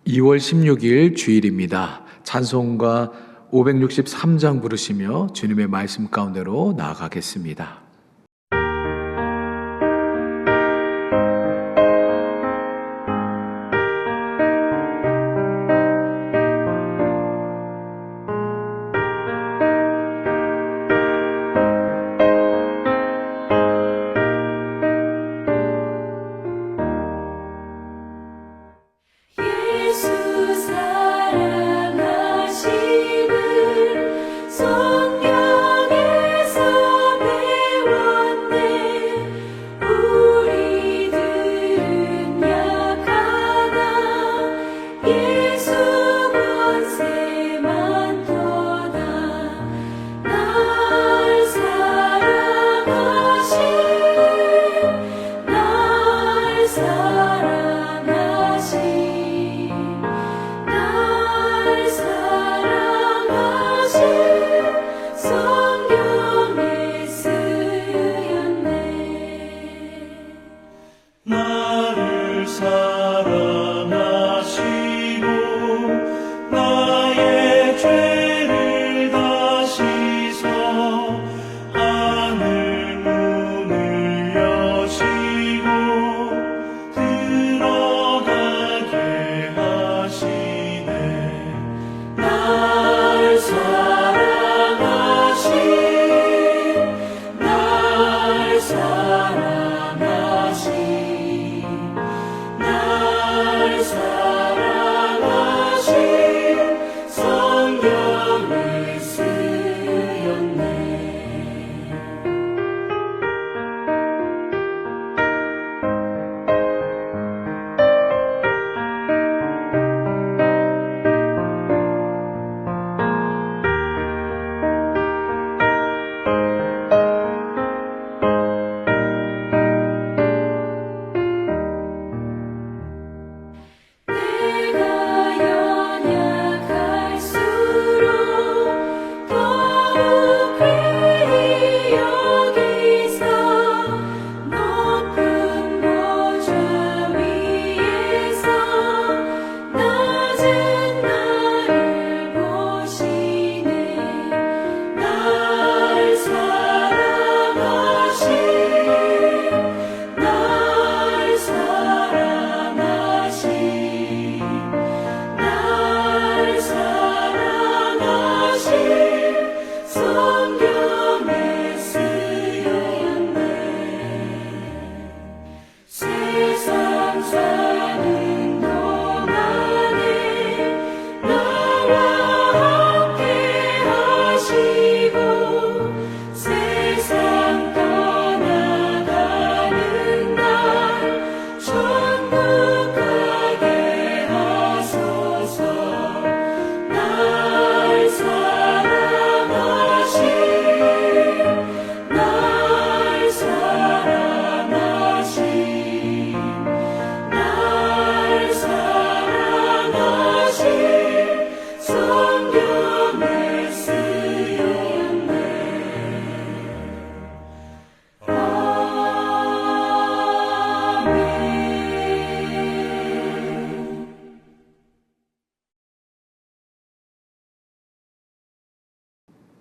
2월 16일 주일입니다. 찬송가 563장 부르시며 주님의 말씀 가운데로 나아가겠습니다.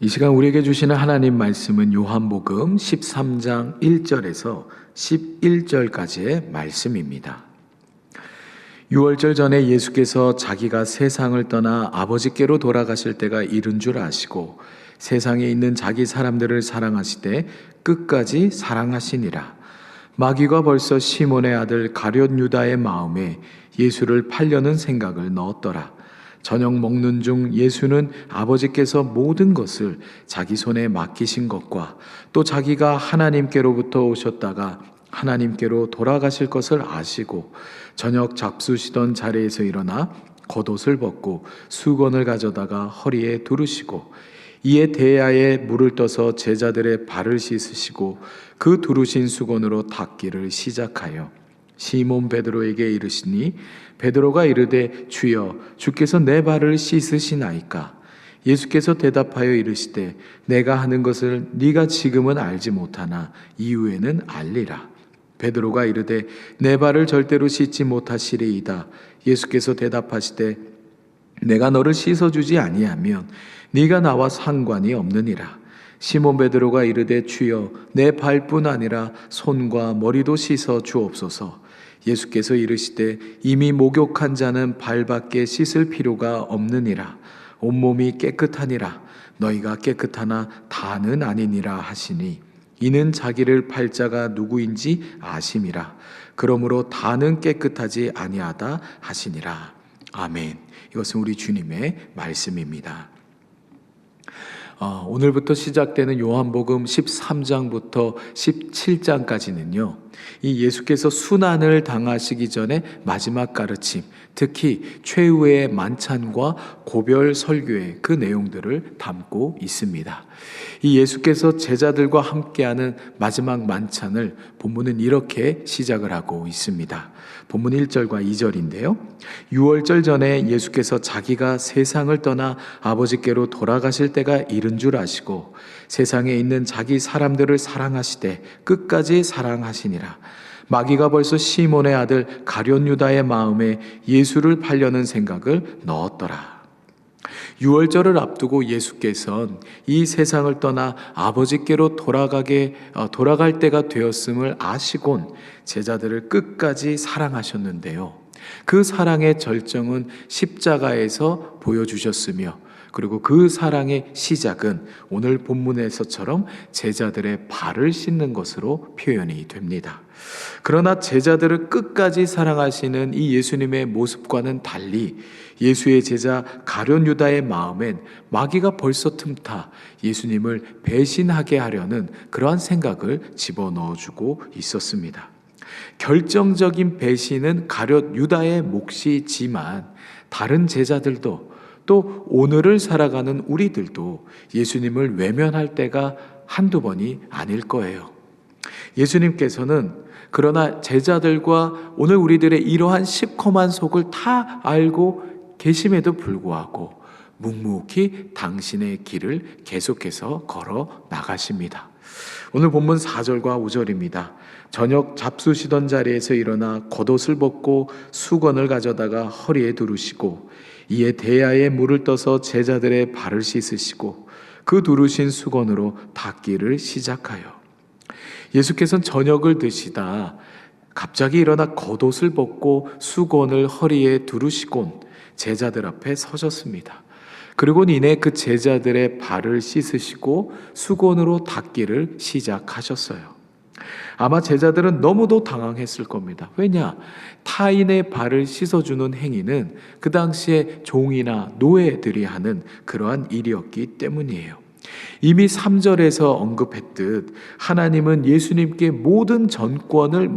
이 시간 우리에게 주시는 하나님 말씀은 요한복음 13장 1절에서 11절까지의 말씀입니다. 유월절 전에 예수께서 자기가 세상을 떠나 아버지께로 돌아가실 때가 이른 줄 아시고 세상에 있는 자기 사람들을 사랑하시되 끝까지 사랑하시니라. 마귀가 벌써 시몬의 아들 가룟 유다의 마음에 예수를 팔려는 생각을 넣었더라. 저녁 먹는 중 예수는 아버지께서 모든 것을 자기 손에 맡기신 것과 또 자기가 하나님께로부터 오셨다가 하나님께로 돌아가실 것을 아시고 저녁 잡수시던 자리에서 일어나 겉옷을 벗고 수건을 가져다가 허리에 두르시고 이에 대야에 물을 떠서 제자들의 발을 씻으시고 그 두르신 수건으로 닦기를 시작하여 시몬 베드로에게 이르시니 베드로가 이르되 주여 주께서 내 발을 씻으시나이까. 예수께서 대답하여 이르시되 내가 하는 것을 네가 지금은 알지 못하나 이후에는 알리라. 베드로가 이르되 내 발을 절대로 씻지 못하시리이다. 예수께서 대답하시되 내가 너를 씻어주지 아니하면 네가 나와 상관이 없느니라. 시몬 베드로가 이르되 주여 내 발뿐 아니라 손과 머리도 씻어 주옵소서. 예수께서 이르시되 이미 목욕한 자는 발밖에 씻을 필요가 없느니라. 온몸이 깨끗하니라. 너희가 깨끗하나 다는 아니니라 하시니 이는 자기를 팔 자가 누구인지 아심이라. 그러므로 다는 깨끗하지 아니하다 하시니라. 아멘. 이것은 우리 주님의 말씀입니다. 오늘부터 시작되는 요한복음 13장부터 17장까지는요, 이 예수께서 순환을 당하시기 전에 마지막 가르침, 특히 최후의 만찬과 고별 설교의 그 내용들을 담고 있습니다. 이 예수께서 제자들과 함께하는 마지막 만찬을 본문은 이렇게 시작을 하고 있습니다. 본문 1절과 2절인데요. 유월절 전에 예수께서 자기가 세상을 떠나 아버지께로 돌아가실 때가 이른 줄 아시고 세상에 있는 자기 사람들을 사랑하시되 끝까지 사랑하시니라. 마귀가 벌써 시몬의 아들 가룟 유다의 마음에 예수를 팔려는 생각을 넣었더라. 유월절을 앞두고 예수께서는 이 세상을 떠나 아버지께로 돌아갈 때가 되었음을 아시곤 제자들을 끝까지 사랑하셨는데요. 그 사랑의 절정은 십자가에서 보여주셨으며 그리고 그 사랑의 시작은 오늘 본문에서처럼 제자들의 발을 씻는 것으로 표현이 됩니다. 그러나 제자들을 끝까지 사랑하시는 이 예수님의 모습과는 달리 예수의 제자 가룟 유다의 마음엔 마귀가 벌써 틈타 예수님을 배신하게 하려는 그러한 생각을 집어넣어주고 있었습니다. 결정적인 배신은 가룟 유다의 몫이지만 다른 제자들도 또 오늘을 살아가는 우리들도 예수님을 외면할 때가 한두 번이 아닐 거예요. 예수님께서는 그러나 제자들과 오늘 우리들의 이러한 시커먼 속을 다 알고 계심에도 불구하고 묵묵히 당신의 길을 계속해서 걸어 나가십니다. 오늘 본문 4절과 5절입니다. 저녁 잡수시던 자리에서 일어나 겉옷을 벗고 수건을 가져다가 허리에 두르시고 이에 대야에 물을 떠서 제자들의 발을 씻으시고 그 두르신 수건으로 닦기를 시작하여 예수께서는 저녁을 드시다 갑자기 일어나 겉옷을 벗고 수건을 허리에 두르시곤 제자들 앞에 서셨습니다. 그리고 이내 그 제자들의 발을 씻으시고 수건으로 닦기를 시작하셨어요. 아마 제자들은 너무도 당황했을 겁니다. 왜냐? 타인의 발을 씻어주는 행위는 그 당시에 종이나 노예들이 하는 그러한 일이었기 때문이에요. 이미 3절에서 언급했듯 하나님은 예수님께 모든 전권을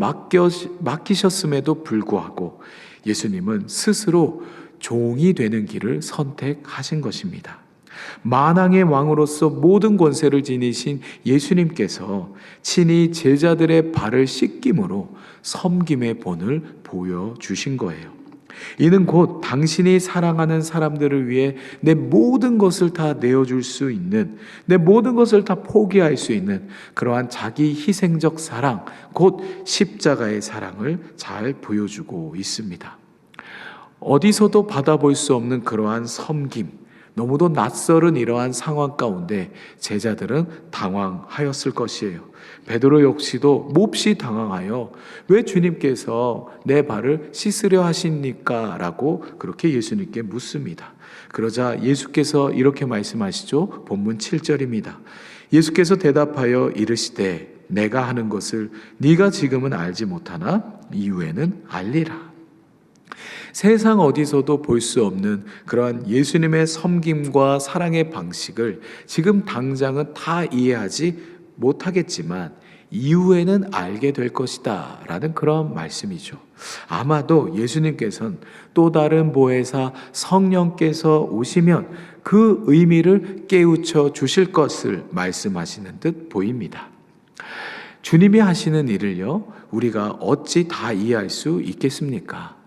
맡기셨음에도 불구하고 예수님은 스스로 종이 되는 길을 선택하신 것입니다. 만왕의 왕으로서 모든 권세를 지니신 예수님께서 친히 제자들의 발을 씻김으로 섬김의 본을 보여주신 거예요. 이는 곧 당신이 사랑하는 사람들을 위해 내 모든 것을 다 내어줄 수 있는, 내 모든 것을 다 포기할 수 있는 그러한 자기 희생적 사랑, 곧 십자가의 사랑을 잘 보여주고 있습니다. 어디서도 받아볼 수 없는 그러한 섬김, 너무도 낯설은 이러한 상황 가운데 제자들은 당황하였을 것이에요. 베드로 역시도 몹시 당황하여 왜 주님께서 내 발을 씻으려 하십니까? 라고 그렇게 예수님께 묻습니다. 그러자 예수께서 이렇게 말씀하시죠. 본문 7절입니다. 예수께서 대답하여 이르시되 내가 하는 것을 네가 지금은 알지 못하나 이후에는 알리라. 세상 어디서도 볼 수 없는 그러한 예수님의 섬김과 사랑의 방식을 지금 당장은 다 이해하지 못하겠지만 이후에는 알게 될 것이다 라는 그런 말씀이죠. 아마도 예수님께서는 또 다른 보혜사 성령께서 오시면 그 의미를 깨우쳐 주실 것을 말씀하시는 듯 보입니다. 주님이 하시는 일을요, 우리가 어찌 다 이해할 수 있겠습니까?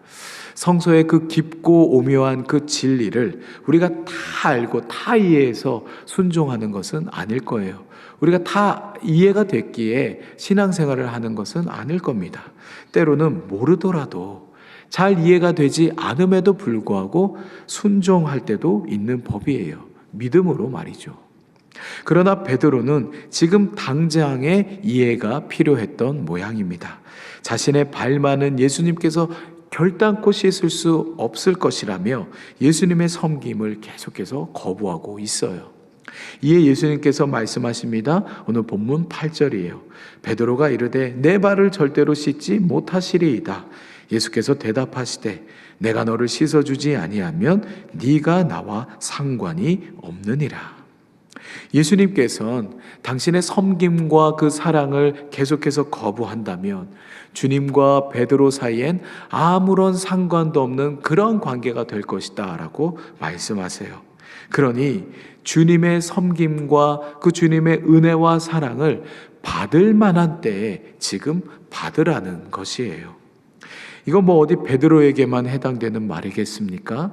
성서의 그 깊고 오묘한 그 진리를 우리가 다 알고 다 이해해서 순종하는 것은 아닐 거예요. 우리가 다 이해가 됐기에 신앙생활을 하는 것은 아닐 겁니다. 때로는 모르더라도 잘 이해가 되지 않음에도 불구하고 순종할 때도 있는 법이에요. 믿음으로 말이죠. 그러나 베드로는 지금 당장의 이해가 필요했던 모양입니다. 자신의 발만은 예수님께서 결단코 씻을 수 없을 것이라며 예수님의 섬김을 계속해서 거부하고 있어요. 이에 예수님께서 말씀하십니다. 오늘 본문 8절이에요. 베드로가 이르되 내 발을 절대로 씻지 못하시리이다. 예수께서 대답하시되 내가 너를 씻어주지 아니하면 네가 나와 상관이 없느니라. 예수님께서는 당신의 섬김과 그 사랑을 계속해서 거부한다면 주님과 베드로 사이엔 아무런 상관도 없는 그런 관계가 될 것이다 라고 말씀하세요. 그러니 주님의 섬김과 그 주님의 은혜와 사랑을 받을 만한 때에 지금 받으라는 것이에요. 이건 어디 베드로에게만 해당되는 말이겠습니까?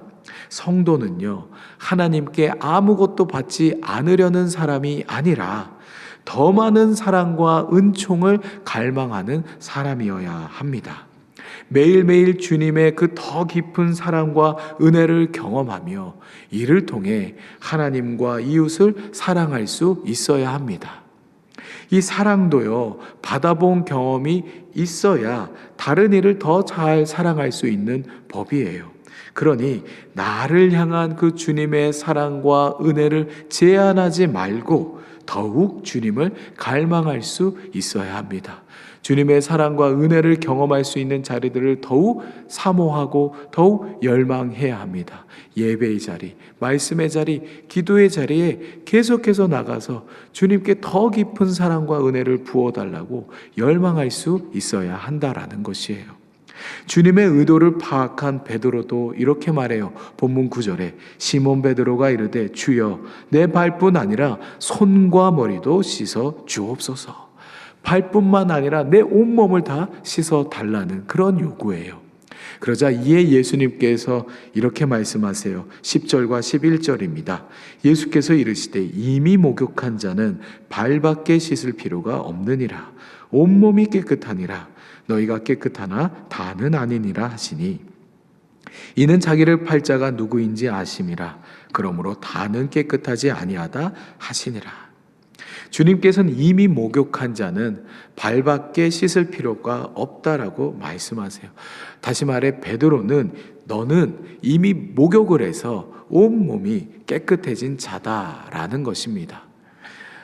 성도는요, 하나님께 아무것도 받지 않으려는 사람이 아니라 더 많은 사랑과 은총을 갈망하는 사람이어야 합니다. 매일매일 주님의 그 더 깊은 사랑과 은혜를 경험하며 이를 통해 하나님과 이웃을 사랑할 수 있어야 합니다. 이 사랑도요, 받아본 경험이 있어야 다른 이를 더 잘 사랑할 수 있는 법이에요. 그러니 나를 향한 그 주님의 사랑과 은혜를 제한하지 말고 더욱 주님을 갈망할 수 있어야 합니다. 주님의 사랑과 은혜를 경험할 수 있는 자리들을 더욱 사모하고 더욱 열망해야 합니다. 예배의 자리, 말씀의 자리, 기도의 자리에 계속해서 나가서 주님께 더 깊은 사랑과 은혜를 부어달라고 열망할 수 있어야 한다라는 것이에요. 주님의 의도를 파악한 베드로도 이렇게 말해요. 본문 9절에 시몬 베드로가 이르되 주여 내 발뿐 아니라 손과 머리도 씻어 주옵소서. 발뿐만 아니라 내 온몸을 다 씻어 달라는 그런 요구예요. 그러자 이에 예수님께서 이렇게 말씀하세요. 10절과 11절입니다. 예수께서 이르시되 이미 목욕한 자는 발밖에 씻을 필요가 없느니라. 온몸이 깨끗하니라. 너희가 깨끗하나 다는 아니니라 하시니 이는 자기를 팔 자가 누구인지 아심이라. 그러므로 다는 깨끗하지 아니하다 하시니라. 주님께서는 이미 목욕한 자는 발밖에 씻을 필요가 없다라고 말씀하세요. 다시 말해 베드로는 너는 이미 목욕을 해서 온몸이 깨끗해진 자다라는 것입니다.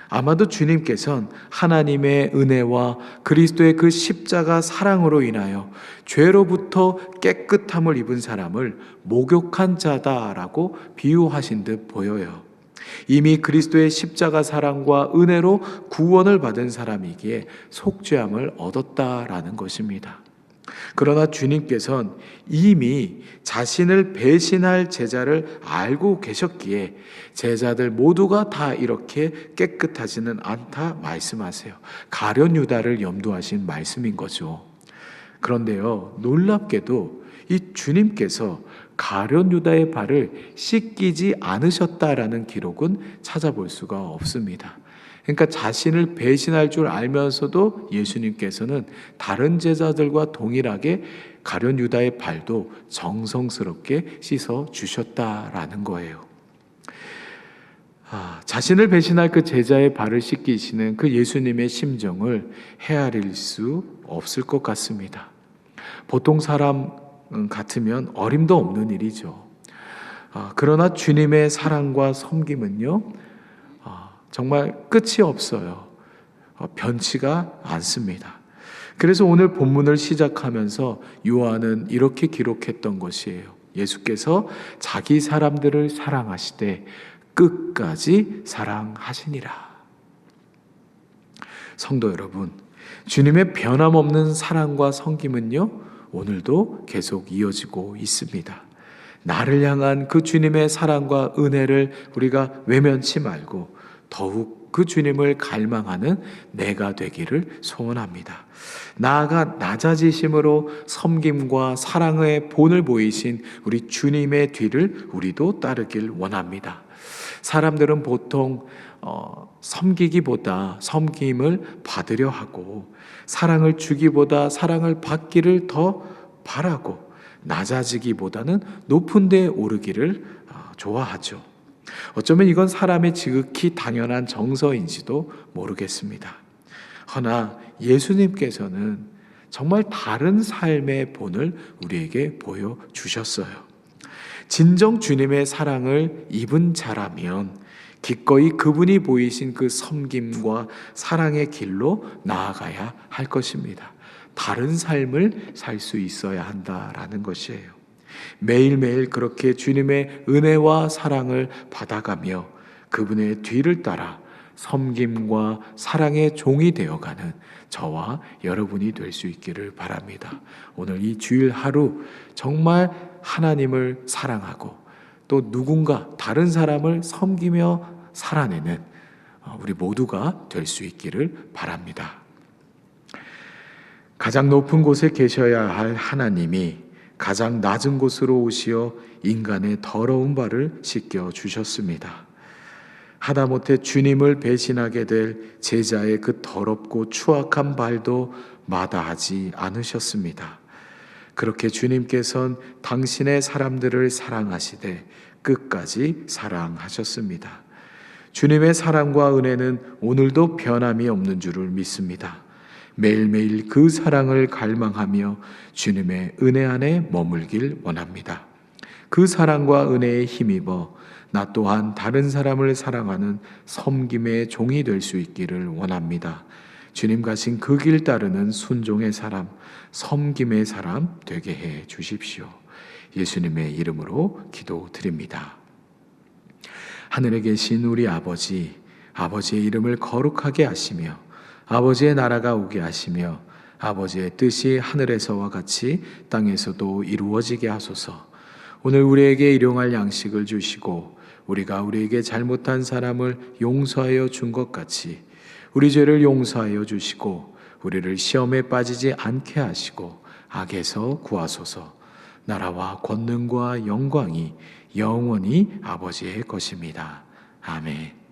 아마도 주님께서는 하나님의 은혜와 그리스도의 그 십자가 사랑으로 인하여 죄로부터 깨끗함을 입은 사람을 목욕한 자다라고 비유하신 듯 보여요. 이미 그리스도의 십자가 사랑과 은혜로 구원을 받은 사람이기에 속죄함을 얻었다라는 것입니다. 그러나 주님께서는 이미 자신을 배신할 제자를 알고 계셨기에 제자들 모두가 다 이렇게 깨끗하지는 않다 말씀하세요. 가룟 유다를 염두하신 말씀인 거죠. 그런데요, 놀랍게도 이 주님께서 가룟 유다의 발을 씻기지 않으셨다라는 기록은 찾아볼 수가 없습니다. 그러니까 자신을 배신할 줄 알면서도 예수님께서는 다른 제자들과 동일하게 가룟 유다의 발도 정성스럽게 씻어 주셨다라는 거예요. 자신을 배신할 그 제자의 발을 씻기시는 그 예수님의 심정을 헤아릴 수 없을 것 같습니다. 보통 사람 같으면 어림도 없는 일이죠. 그러나 주님의 사랑과 섬김은요, 정말 끝이 없어요. 변치가 않습니다. 그래서 오늘 본문을 시작하면서 요한은 이렇게 기록했던 것이에요. 예수께서 자기 사람들을 사랑하시되 끝까지 사랑하시니라. 성도 여러분, 주님의 변함없는 사랑과 섬김은요, 오늘도 계속 이어지고 있습니다. 나를 향한 그 주님의 사랑과 은혜를 우리가 외면치 말고 더욱 그 주님을 갈망하는 내가 되기를 소원합니다. 나아가 낮아지심으로 섬김과 사랑의 본을 보이신 우리 주님의 뒤를 우리도 따르길 원합니다. 사람들은 보통 섬기기보다 섬김을 받으려 하고, 사랑을 주기보다 사랑을 받기를 더 바라고, 낮아지기보다는 높은 데 오르기를 좋아하죠. 어쩌면 이건 사람의 지극히 당연한 정서인지도 모르겠습니다. 허나 예수님께서는 정말 다른 삶의 본을 우리에게 보여주셨어요. 진정 주님의 사랑을 입은 자라면 기꺼이 그분이 보이신 그 섬김과 사랑의 길로 나아가야 할 것입니다. 다른 삶을 살 수 있어야 한다라는 것이에요. 매일매일 그렇게 주님의 은혜와 사랑을 받아가며 그분의 뒤를 따라 섬김과 사랑의 종이 되어가는 저와 여러분이 될 수 있기를 바랍니다. 오늘 이 주일 하루 정말 하나님을 사랑하고 또 누군가 다른 사람을 섬기며 살아내는 우리 모두가 될 수 있기를 바랍니다. 가장 높은 곳에 계셔야 할 하나님이 가장 낮은 곳으로 오시어 인간의 더러운 발을 씻겨 주셨습니다. 하다못해 주님을 배신하게 될 제자의 그 더럽고 추악한 발도 마다하지 않으셨습니다. 그렇게 주님께서는 당신의 사람들을 사랑하시되 끝까지 사랑하셨습니다. 주님의 사랑과 은혜는 오늘도 변함이 없는 줄을 믿습니다. 매일매일 그 사랑을 갈망하며 주님의 은혜 안에 머물길 원합니다. 그 사랑과 은혜에 힘입어 나 또한 다른 사람을 사랑하는 섬김의 종이 될 수 있기를 원합니다. 주님 가신 그 길 따르는 순종의 사람, 섬김의 사람 되게 해 주십시오. 예수님의 이름으로 기도드립니다. 하늘에 계신 우리 아버지, 아버지의 이름을 거룩하게 하시며 아버지의 나라가 오게 하시며 아버지의 뜻이 하늘에서와 같이 땅에서도 이루어지게 하소서. 오늘 우리에게 일용할 양식을 주시고 우리가 우리에게 잘못한 사람을 용서하여 준 것 같이 우리 죄를 용서하여 주시고 우리를 시험에 빠지지 않게 하시고 악에서 구하소서. 나라와 권능과 영광이 영원히 아버지의 것입니다. 아멘.